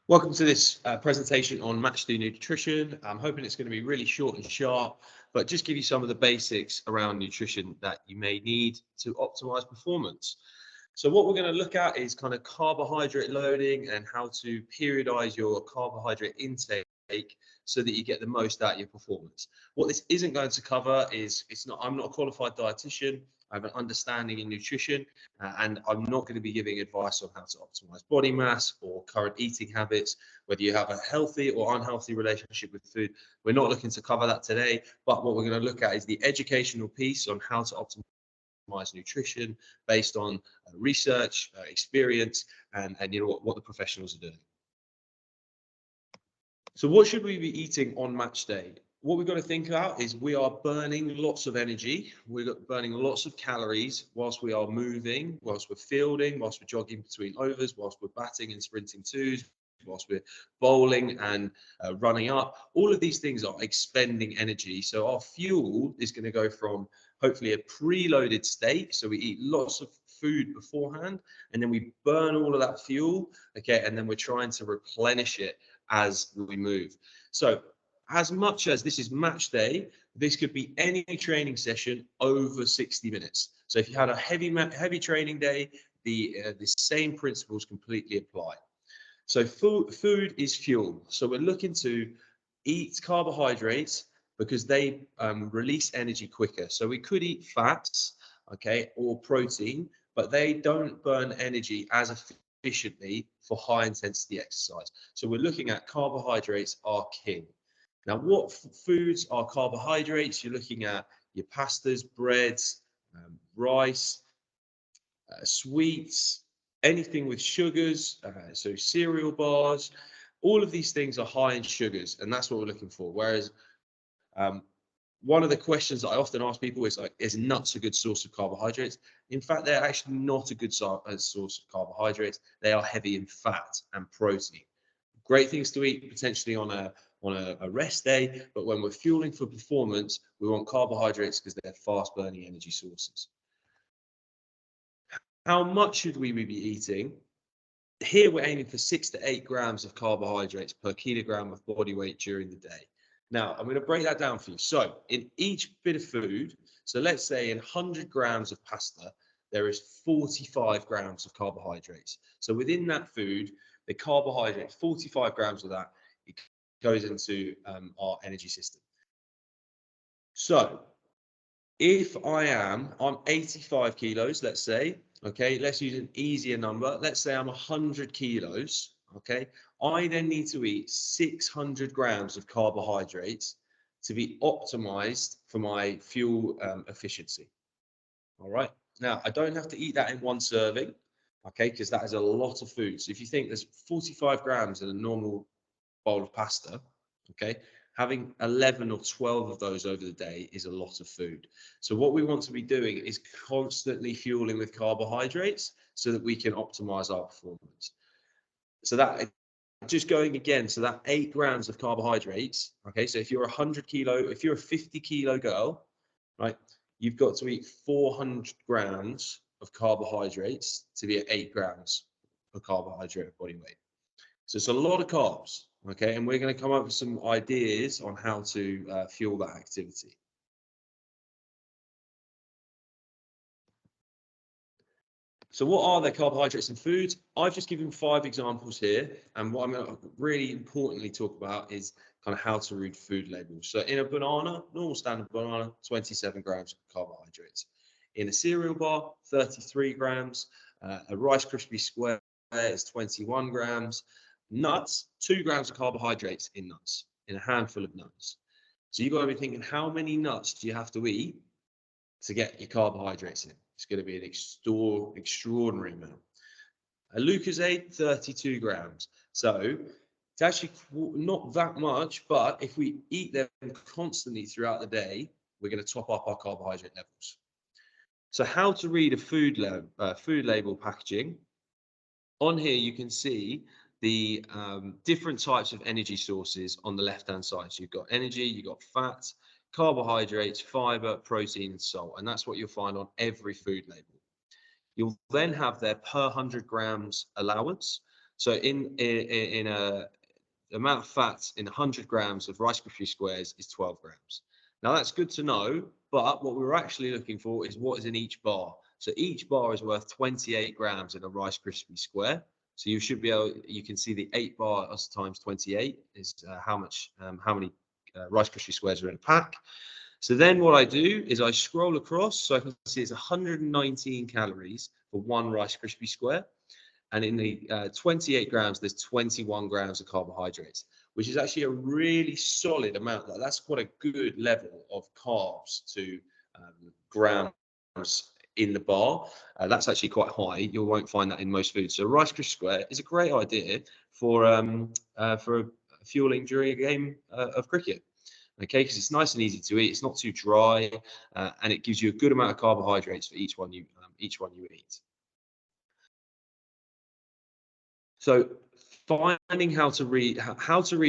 Welcome to this presentation on Matchday Nutrition. I'm hoping it's going to be really short and sharp, but just give you some of the basics around nutrition that you may need to optimize performance. So what we're going to look at is kind of carbohydrate loading and how to periodize your carbohydrate intake so that you get the most out of your performance. What this isn't going to cover is I'm not a qualified dietitian. I have an understanding in nutrition, and I'm not going to be giving advice on how to optimize body mass or current eating habits, whether you have a healthy or unhealthy relationship with food. We're not looking to cover that today, but what we're going to look at is the educational piece on how to optimize nutrition based on research, experience, and what the professionals are doing. So what should we be eating on match day? What we've got to think about is we are burning lots of energy. We're burning lots of calories whilst we are moving, whilst we're fielding, whilst we're jogging between overs, whilst we're batting and sprinting twos, whilst we're bowling and running up. All of these things are expending energy. So our fuel is going to go from hopefully a preloaded state. So we eat lots of food beforehand, and then we burn all of that fuel, okay, and then we're trying to replenish it as we move. So as much as this is match day, this could be any training session over 60 minutes. So if you had a heavy training day, the same principles completely apply. So food is fuel. So we're looking to eat carbohydrates because they release energy quicker. So we could eat fats, okay, or protein, but they don't burn energy as efficiently for high intensity exercise. So we're looking at carbohydrates are king. Now, what foods are carbohydrates? You're looking at your pastas, breads, rice, sweets, anything with sugars, so cereal bars. All of these things are high in sugars, and that's what we're looking for. Whereas one of the questions that I often ask people is like, is nuts a good source of carbohydrates? In fact, they're actually not a good source of carbohydrates. They are heavy in fat and protein. Great things to eat potentially on a rest day, but when we're fueling for performance, we want carbohydrates because they're fast burning energy sources. How much should we be eating? Here we're aiming for 6 to 8 grams of carbohydrates per kilogram of body weight during the day. Now, I'm going to break that down for you. So in each bit of food, so let's say in 100 grams of pasta, there is 45 grams of carbohydrates. So within that food, the carbohydrate, 45 grams of that, it goes into our energy system. So if I'm 85 kilos, let's say, okay, let's use an easier number. Let's say I'm 100 kilos, okay? I then need to eat 600 grams of carbohydrates to be optimized for my fuel efficiency. All right. Now, I don't have to eat that in one serving, okay, because that is a lot of food. So if you think there's 45 grams in a normal bowl of pasta, okay, having 11 or 12 of those over the day is a lot of food. So what we want to be doing is constantly fueling with carbohydrates so that we can optimize our performance. So that just going again, so that 8 grams of carbohydrates, okay, so if you're if you're a 50 kilo girl, right, you've got to eat 400 grams of carbohydrates to be at 8 grams of carbohydrate body weight. So it's a lot of carbs, okay? And we're going to come up with some ideas on how to fuel that activity. So what are the carbohydrates in foods? I've just given 5 examples here. And what I'm going to really importantly talk about is kind of how to read food labels. So in a banana, normal standard banana, 27 grams of carbohydrates. In a cereal bar, 33 grams. A Rice Krispie square is 21 grams. Nuts, 2 grams of carbohydrates in nuts, in a handful of nuts. So you've got to be thinking, how many nuts do you have to eat to get your carbohydrates in? It's going to be an extraordinary amount. A Lucozade, 32 grams. So it's actually not that much, but if we eat them constantly throughout the day, we're going to top up our carbohydrate levels. So how to read a food label packaging. On here, you can see the different types of energy sources on the left-hand side. So you've got energy, you've got fat, carbohydrates, fiber, protein, and salt. And that's what you'll find on every food label. You'll then have their per 100 grams allowance. So in a amount of fat in 100 grams of Rice Krispie squares is 12 grams. Now that's good to know, but what we're actually looking for is what is in each bar. So each bar is worth 28 grams in a Rice Krispie square. So you should be able, you can see the 8 bars times 28 is how many Rice Krispie squares are in a pack. So then what I do is I scroll across, so I can see it's 119 calories for one Rice Krispie square. And in the 28 grams, there's 21 grams of carbohydrates, which is actually a really solid amount. That's quite a good level of carbs to grams in the bar. That's actually quite high. You won't find that in most foods. So Rice Krispie square is a great idea for fueling during a game of cricket. Okay, because it's nice and easy to eat. It's not too dry, and it gives you a good amount of carbohydrates for each one you eat. So finding how to read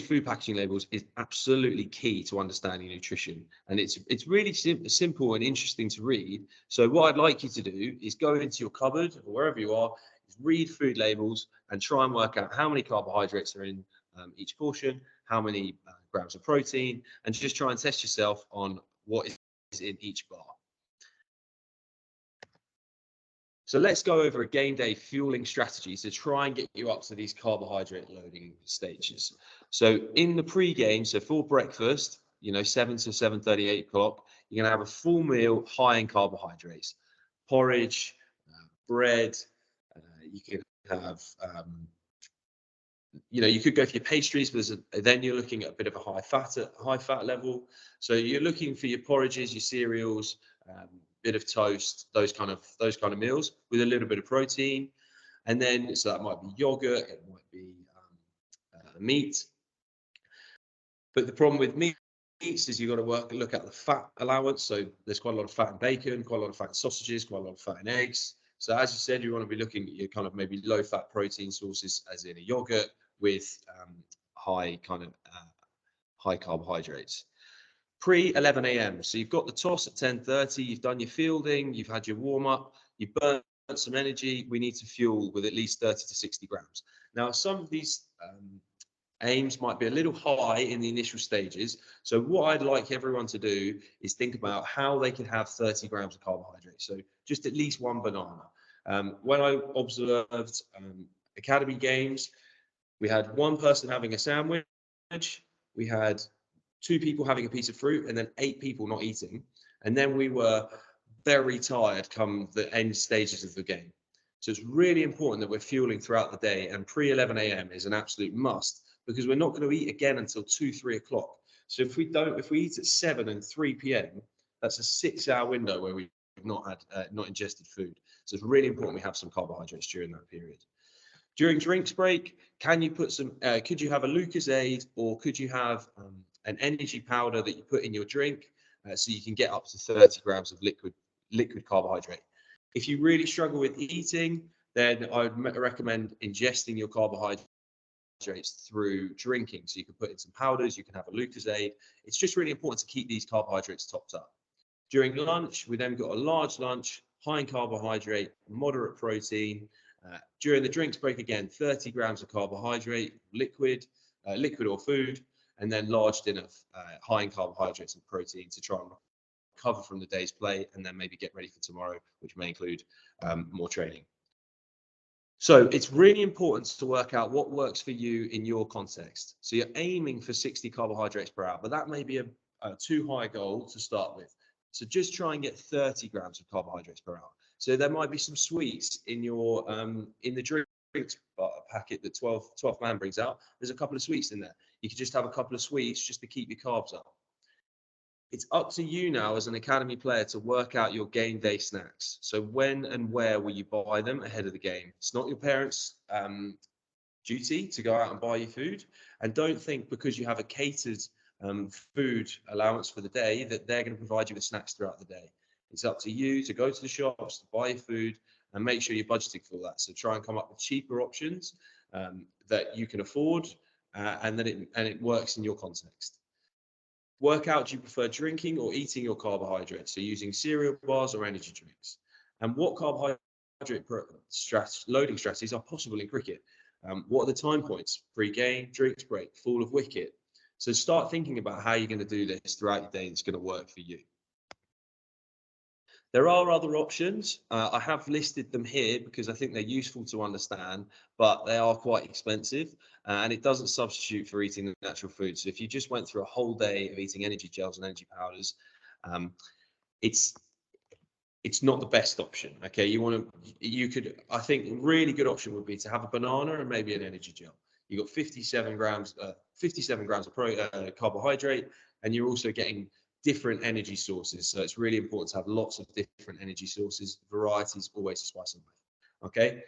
food packaging labels is absolutely key to understanding nutrition, and it's really simple and interesting to read. So what I'd like you to do is go into your cupboard or wherever you are, read food labels and try and work out how many carbohydrates are in each portion, how many grams of protein, and just try and test yourself on what is in each bar. So let's go over a game day fueling strategy to try and get you up to these carbohydrate loading stages. So in the pre-game, so for breakfast, 7 to 7:30, 8 o'clock, you're going to have a full meal high in carbohydrates, porridge, bread. You can have, you could go for your pastries, but then you're looking at a bit of a high fat level. So you're looking for your porridges, your cereals, bit of toast, those kind of meals with a little bit of protein. And then, so that might be yogurt, it might be meat. But the problem with meats is you've got to look at the fat allowance. So there's quite a lot of fat in bacon, quite a lot of fat in sausages, quite a lot of fat in eggs. So as you said, you want to be looking at your kind of maybe low fat protein sources, as in a yogurt with high carbohydrates. Pre 11 a.m. So you've got the toss at 10:30. You've done your fielding. You've had your warm up. You've burnt some energy. We need to fuel with at least 30 to 60 grams. Now, some of these aims might be a little high in the initial stages. So what I'd like everyone to do is think about how they can have 30 grams of carbohydrates. So just at least one banana. When I observed academy games, we had one person having a sandwich. We had 2 people having a piece of fruit, and then 8 people not eating. And then we were very tired come the end stages of the game. So it's really important that we're fueling throughout the day, and pre 11 a.m. is an absolute must, because we're not going to eat again until 2, 3 o'clock. So if we eat at 7 and 3 p.m., that's a 6-hour window where we've not ingested food. So it's really important we have some carbohydrates during that period. During drinks break, could you have a Lucozade, or could you have an energy powder that you put in your drink so you can get up to 30 grams of liquid carbohydrate? If you really struggle with eating, then I would recommend ingesting your carbohydrates through drinking. So you can put in some powders, you can have a Lucozade. It's just really important to keep these carbohydrates topped up. During lunch, we then got a large lunch, high in carbohydrate, moderate protein. During the drinks break, again, 30 grams of carbohydrate, liquid or food, and then large dinner, high in carbohydrates and protein to try and recover from the day's play, and then maybe get ready for tomorrow, which may include more training. So it's really important to work out what works for you in your context. So you're aiming for 60 carbohydrates per hour, but that may be a too high goal to start with. So just try and get 30 grams of carbohydrates per hour. So there might be some sweets in your in the drinks packet that 12 man brings out. There's a couple of sweets in there. You could just have a couple of sweets just to keep your carbs up. It's up to you now as an academy player to work out your game day snacks. So when and where will you buy them ahead of the game? It's not your parents' duty to go out and buy you food. And don't think because you have a catered food allowance for the day that they're going to provide you with snacks throughout the day. It's up to you to go to the shops, to buy your food, and make sure you're budgeting for that. So try and come up with cheaper options that you can afford and it works in your context. Work out, do you prefer drinking or eating your carbohydrates? So using cereal bars or energy drinks. And what carbohydrate loading strategies are possible in cricket? What are the time points? Pre-game, drinks break, fall of wicket. So start thinking about how you're going to do this throughout your day. It's going to work for you. There are other options. I have listed them here because I think they're useful to understand, but they are quite expensive, and it doesn't substitute for eating the natural food. So if you just went through a whole day of eating energy gels and energy powders, um, it's not the best option. Okay, I think a really good option would be to have a banana and maybe an energy gel. You got 57 grams of carbohydrate, and you're also getting different energy sources. So it's really important to have lots of different energy sources. Varieties always a spice in life. Okay,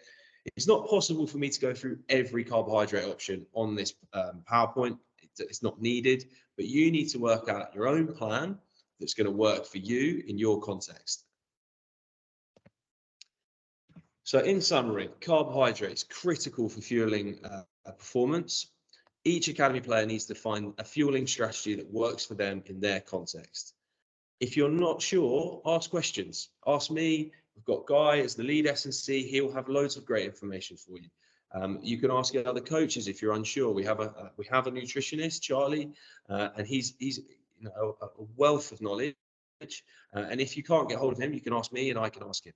it's not possible for me to go through every carbohydrate option on this PowerPoint. It's not needed, but you need to work out your own plan that's going to work for you in your context. So in summary, carbohydrates critical for fueling performance. Each academy player needs to find a fueling strategy that works for them in their context. If you're not sure, ask questions. Ask me. We've got Guy as the lead S&C. He'll have loads of great information for you. You can ask other coaches if you're unsure. We have a nutritionist, Charlie, and he's a wealth of knowledge. And if you can't get hold of him, you can ask me, and I can ask him.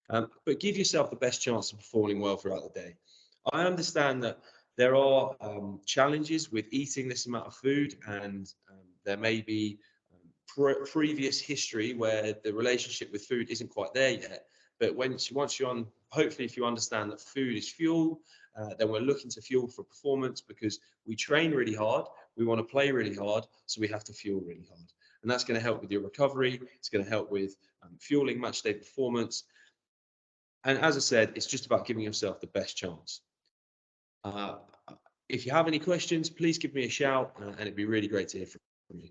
But give yourself the best chance of performing well throughout the day. I understand that there are challenges with eating this amount of food, and there may be previous history where the relationship with food isn't quite there yet. But once you're on, hopefully, if you understand that food is fuel, then we're looking to fuel for performance because we train really hard, we want to play really hard, so we have to fuel really hard. And that's going to help with your recovery. It's going to help with fueling match day performance. And as I said, it's just about giving yourself the best chance. If you have any questions, please give me a shout, and it'd be really great to hear from you.